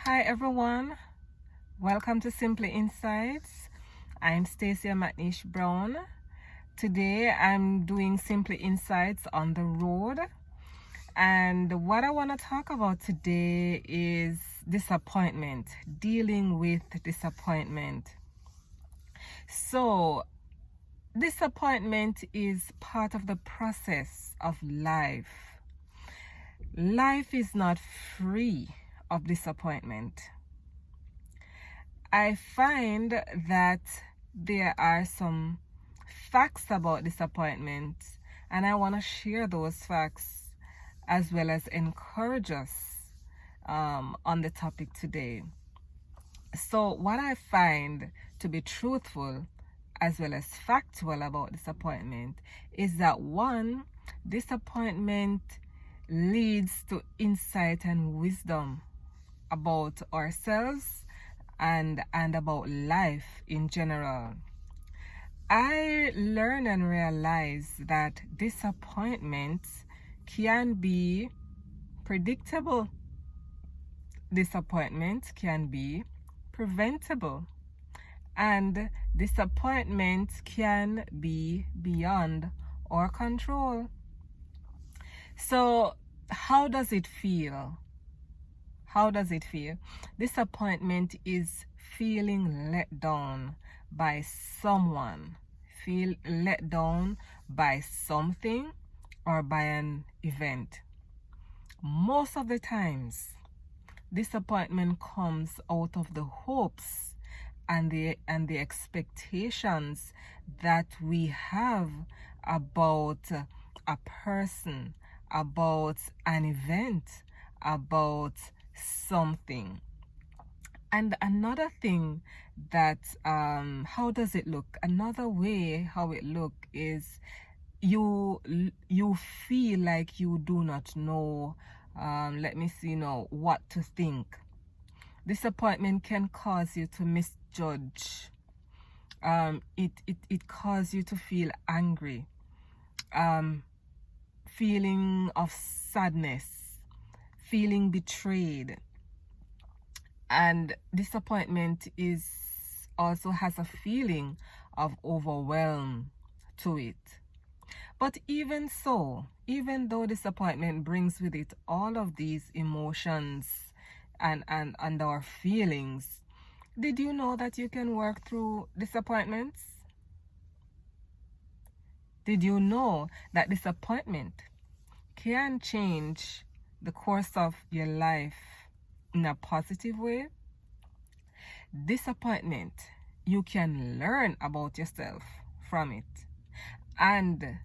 Hi everyone, welcome to Simply Insights. I'm Stacia McNish Brown. Today I'm doing Simply Insights on the road, and what I want to talk about today is disappointment, dealing with disappointment. So disappointment is part of the process of life. Life is not free of disappointment. I find that there are some facts about disappointment, and I want to share those facts as well as encourage us on the topic today. So, what I find to be truthful as well as factual about disappointment is that one, disappointment leads to insight and wisdom about ourselves and about life in general. I learn and realize that disappointment can be predictable. Disappointment can be preventable. And disappointment can be beyond our control. So, how does it feel? How does it feel? Disappointment is feeling let down by someone, feel let down by something or by an event. Most of the times, disappointment comes out of the hopes and the expectations that we have about a person, about an event, about something. And another thing that how does it look? Another way how it look is you feel like you do not know, let me see now, what to think. Disappointment can cause you to misjudge. It causes you to feel angry, feeling of sadness, feeling betrayed. And disappointment is also has a feeling of overwhelm to it. But even so, even though disappointment brings with it all of these emotions and our feelings, did you know that you can work through disappointments? Did you know that disappointment can change the course of your life in a positive way? Disappointment, you can learn about yourself from it. And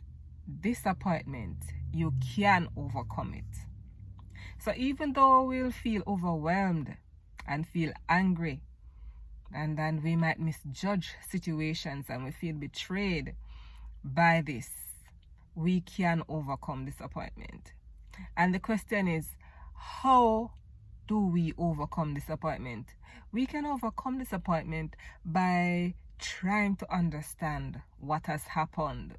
disappointment, you can overcome it. So even though we'll feel overwhelmed and feel angry, and then we might misjudge situations and we feel betrayed by this, we can overcome disappointment. And the question is, how do we overcome disappointment? We can overcome disappointment by trying to understand what has happened.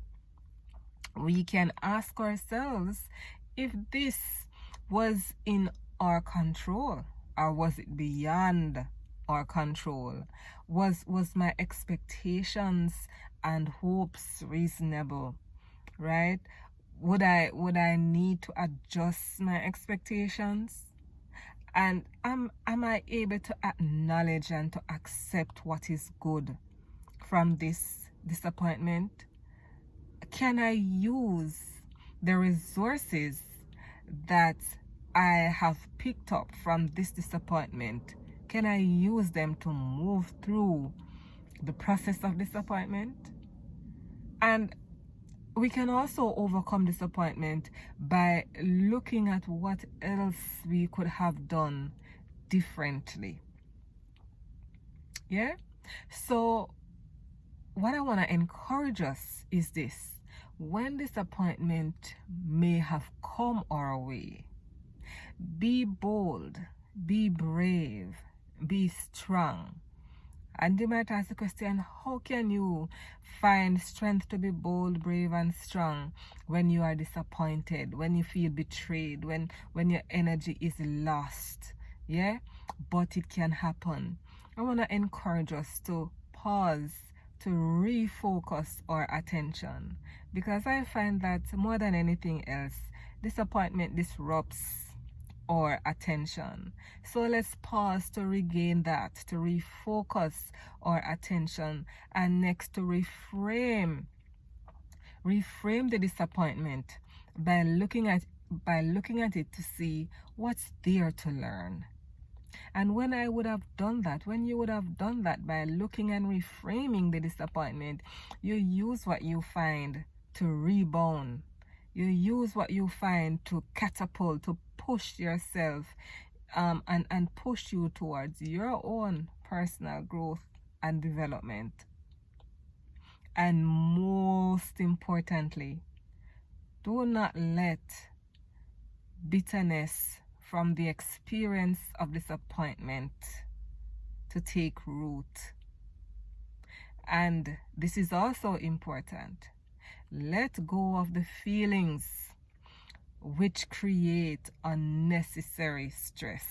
We can ask ourselves if this was in our control, or was it beyond our control? Was my expectations and hopes reasonable? Right? Would I need to adjust my expectations? And am I able to acknowledge and to accept what is good from this disappointment? Can I use the resources that I have picked up from this disappointment? Can I use them to move through the process of disappointment? And we can also overcome disappointment by looking at what else we could have done differently. Yeah? So, what I want to encourage us is this. When disappointment may have come our way, be bold, be brave, be strong. And you might ask the question, how can you find strength to be bold, brave, and strong when you are disappointed, when you feel betrayed, when your energy is lost? Yeah, but it can happen. I want to encourage us to pause, to refocus our attention, because I find that more than anything else, disappointment disrupts our attention. So let's pause to regain that, to refocus our attention, and next to reframe the disappointment by looking at it to see what's there to learn. And when you would have done that by looking and reframing the disappointment, you use what you find to rebound. You use what you find to catapult, to push yourself, and push you towards your own personal growth and development. And most importantly, do not let bitterness from the experience of disappointment to take root. And this is also important. Let go of the feelings which create unnecessary stress.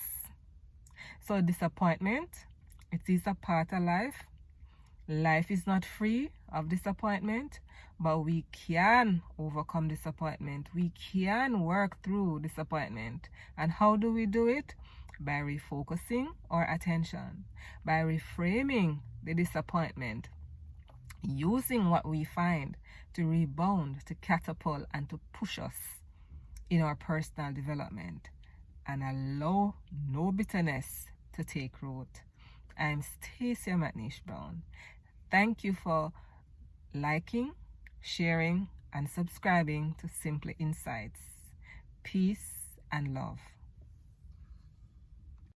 So disappointment, it is a part of life. Life is not free of disappointment, but we can overcome disappointment. We can work through disappointment. And how do we do it? By refocusing our attention, by reframing the disappointment, using what we find to rebound, to catapult, and to push us in our personal development, and allow no bitterness to take root. I'm Stacia McNish Brown. Thank you for liking, sharing, and subscribing to Simply Insights. Peace and love.